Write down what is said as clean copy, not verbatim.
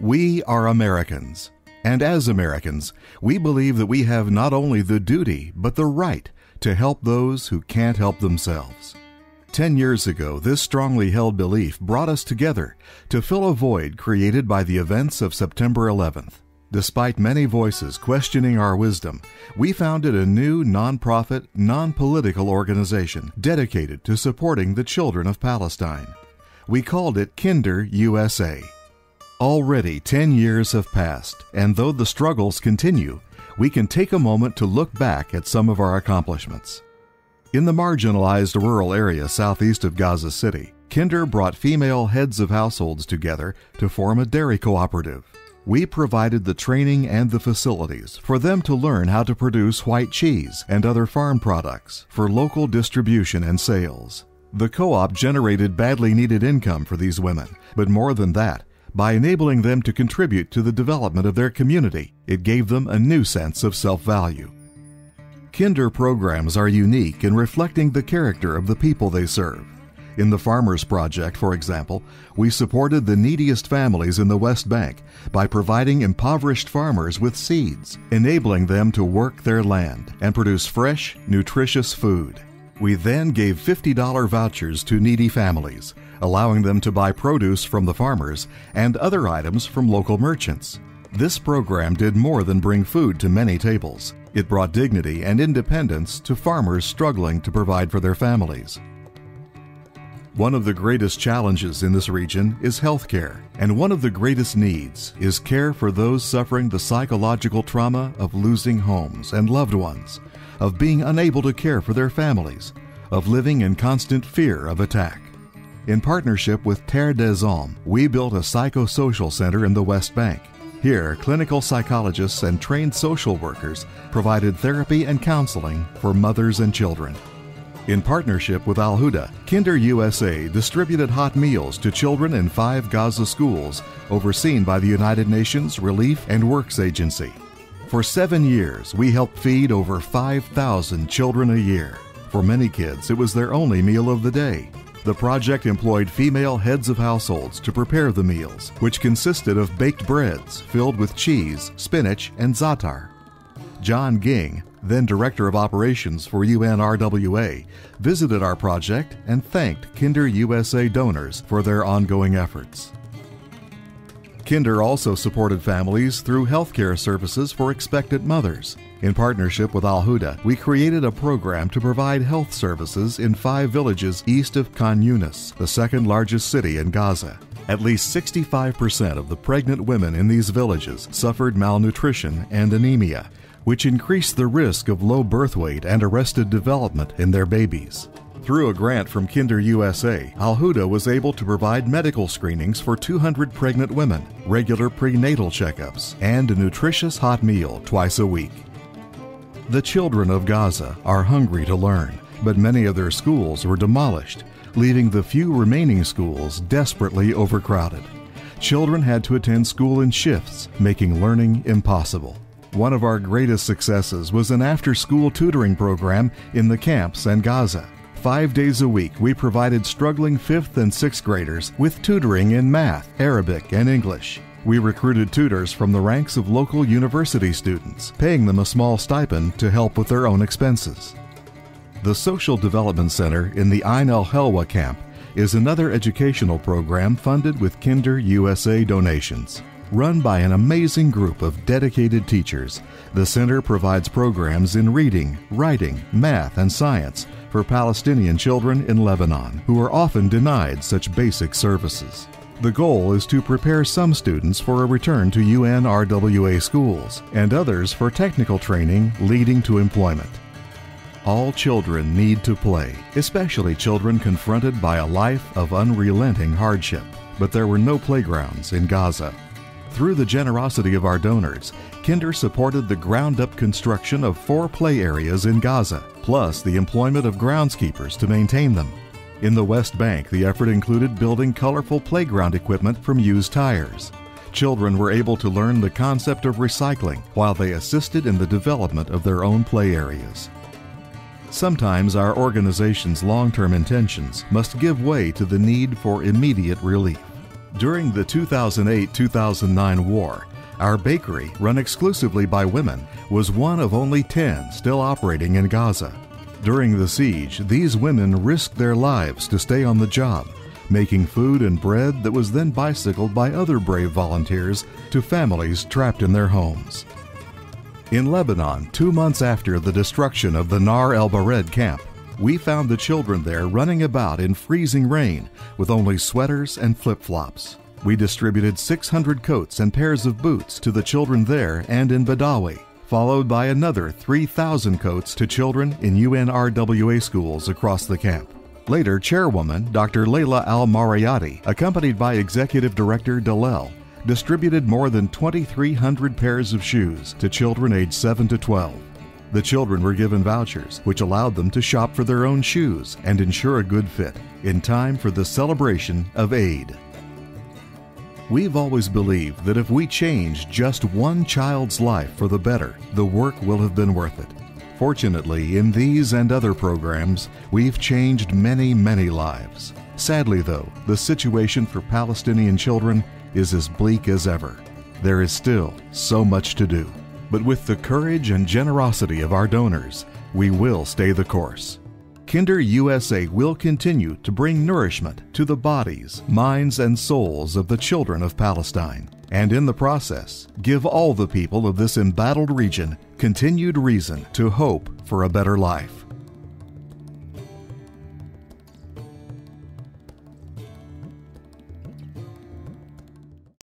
We are Americans, and as Americans, we believe that we have not only the duty, but the right to help those who can't help themselves. 10 years ago, this strongly held belief brought us together to fill a void created by the events of September 11th. Despite many voices questioning our wisdom, we founded a new nonprofit, non-political organization dedicated to supporting the children of Palestine. We called it Kinder USA. Already 10 years have passed, and though the struggles continue, we can take a moment to look back at some of our accomplishments. In the marginalized rural area southeast of Gaza City, Kinder brought female heads of households together to form a dairy cooperative. We provided the training and the facilities for them to learn how to produce white cheese and other farm products for local distribution and sales. The co-op generated badly needed income for these women, but more than that, by enabling them to contribute to the development of their community, it gave them a new sense of self-value. Kinder programs are unique in reflecting the character of the people they serve. In the Farmers Project, for example, we supported the neediest families in the West Bank by providing impoverished farmers with seeds, enabling them to work their land and produce fresh, nutritious food. We then gave $50 vouchers to needy families, allowing them to buy produce from the farmers and other items from local merchants. This program did more than bring food to many tables. It brought dignity and independence to farmers struggling to provide for their families. One of the greatest challenges in this region is health care, and one of the greatest needs is care for those suffering the psychological trauma of losing homes and loved ones, of being unable to care for their families, of living in constant fear of attack. In partnership with Terre des Hommes, we built a psychosocial center in the West Bank. Here, clinical psychologists and trained social workers provided therapy and counseling for mothers and children. In partnership with Al-Huda, Kinder USA distributed hot meals to children in 5 Gaza schools overseen by the United Nations Relief and Works Agency. For 7 years, we helped feed over 5,000 children a year. For many kids, it was their only meal of the day. The project employed female heads of households to prepare the meals, which consisted of baked breads filled with cheese, spinach, and za'atar. John Ging, then Director of Operations for UNRWA, visited our project and thanked Kinder USA donors for their ongoing efforts. Kinder also supported families through healthcare services for expectant mothers. In partnership with Al-Huda, we created a program to provide health services in 5 villages east of Khan Yunis, the second largest city in Gaza. At least 65% of the pregnant women in these villages suffered malnutrition and anemia, which increased the risk of low birth weight and arrested development in their babies. Through a grant from Kinder USA, Al-Huda was able to provide medical screenings for 200 pregnant women, regular prenatal checkups, and a nutritious hot meal twice a week. The children of Gaza are hungry to learn, but many of their schools were demolished, leaving the few remaining schools desperately overcrowded. Children had to attend school in shifts, making learning impossible. One of our greatest successes was an after-school tutoring program in the camps and Gaza. 5 days a week, we provided struggling 5th and 6th graders with tutoring in math, Arabic, and English. We recruited tutors from the ranks of local university students, paying them a small stipend to help with their own expenses. The Social Development Center in the Ain al-Helwa camp is another educational program funded with Kinder USA donations. Run by an amazing group of dedicated teachers, the center provides programs in reading, writing, math, and science for Palestinian children in Lebanon who are often denied such basic services. The goal is to prepare some students for a return to UNRWA schools and others for technical training leading to employment. All children need to play, especially children confronted by a life of unrelenting hardship. But there were no playgrounds in Gaza. Through the generosity of our donors, Kinder supported the ground-up construction of 4 play areas in Gaza, plus the employment of groundskeepers to maintain them. In the West Bank, the effort included building colorful playground equipment from used tires. Children were able to learn the concept of recycling while they assisted in the development of their own play areas. Sometimes our organization's long-term intentions must give way to the need for immediate relief. During the 2008-2009 war, our bakery, run exclusively by women, was one of only 10 still operating in Gaza. During the siege, these women risked their lives to stay on the job, making food and bread that was then bicycled by other brave volunteers to families trapped in their homes. In Lebanon, 2 months after the destruction of the Nar el-Bared camp, we found the children there running about in freezing rain with only sweaters and flip-flops. We distributed 600 coats and pairs of boots to the children there and in Badawi, followed by another 3,000 coats to children in UNRWA schools across the camp. Later, Chairwoman Dr. Layla Al-Marayati, accompanied by Executive Director Dalal, distributed more than 2,300 pairs of shoes to children aged 7 to 12. The children were given vouchers, which allowed them to shop for their own shoes and ensure a good fit in time for the celebration of Eid. We've always believed that if we change just one child's life for the better, the work will have been worth it. Fortunately, in these and other programs, we've changed many, many lives. Sadly, though, the situation for Palestinian children is as bleak as ever. There is still so much to do. But with the courage and generosity of our donors, we will stay the course. Kinder USA will continue to bring nourishment to the bodies, minds, and souls of the children of Palestine, and in the process, give all the people of this embattled region continued reason to hope for a better life.